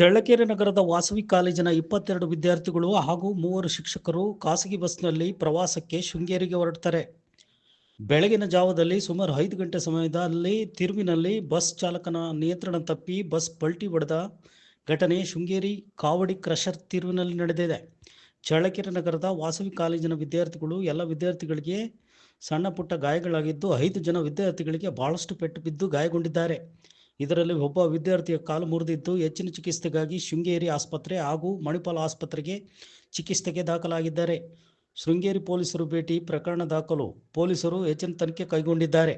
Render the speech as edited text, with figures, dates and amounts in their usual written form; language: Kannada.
ಚಳ್ಳಕೆರೆ ನಗರದ ವಾಸವಿ ಕಾಲೇಜಿನ 22 ವಿದ್ಯಾರ್ಥಿಗಳು ಹಾಗೂ 3 ಶಿಕ್ಷಕರು ಖಾಸಗಿ ಬಸ್ನಲ್ಲಿ ಪ್ರವಾಸಕ್ಕೆ ಶೃಂಗೇರಿಗೆ ಹೊರಡ್ತಾರೆ. ಬೆಳಗಿನ ಜಾವದಲ್ಲಿ ಸುಮಾರು 5 ಗಂಟೆ ಸಮಯದಲ್ಲಿ ತಿರುವಿನಲ್ಲಿ ಬಸ್ ಚಾಲಕನ ನಿಯಂತ್ರಣ ತಪ್ಪಿ ಬಸ್ ಪಲ್ಟಿ ಹೊಡೆದ ಘಟನೆ ಶೃಂಗೇರಿ ಕಾವಡಿ ಕ್ರಷರ್ ತಿರುವಿನಲ್ಲಿ ನಡೆದಿದೆ. ಚಳ್ಳಕೆರೆ ನಗರದ ವಾಸವಿ ಕಾಲೇಜಿನ ವಿದ್ಯಾರ್ಥಿಗಳು ಎಲ್ಲ ವಿದ್ಯಾರ್ಥಿಗಳಿಗೆ ಸಣ್ಣ ಪುಟ್ಟ ಗಾಯಗಳಾಗಿದ್ದು 5 ಜನ ವಿದ್ಯಾರ್ಥಿಗಳಿಗೆ ಬಹಳಷ್ಟು ಪೆಟ್ಟು ಬಿದ್ದು ಗಾಯಗೊಂಡಿದ್ದಾರೆ. ಇದರಲ್ಲಿ ಒಬ್ಬ ವಿದ್ಯಾರ್ಥಿಯ ಕಾಲು ಮುರಿದಿದ್ದು ಹೆಚ್ಚಿನ ಚಿಕಿತ್ಸೆಗಾಗಿ ಶೃಂಗೇರಿ ಆಸ್ಪತ್ರೆ ಹಾಗೂ ಮಣಿಪಾಲ್ ಆಸ್ಪತ್ರೆಗೆ ಚಿಕಿತ್ಸೆಗೆ ದಾಖಲಾಗಿದ್ದಾರೆ. ಶೃಂಗೇರಿ ಪೊಲೀಸರು ಭೇಟಿ ಪ್ರಕರಣ ದಾಖಲು, ಪೊಲೀಸರು ಹೆಚ್ಚಿನ ತನಿಖೆ ಕೈಗೊಂಡಿದ್ದಾರೆ.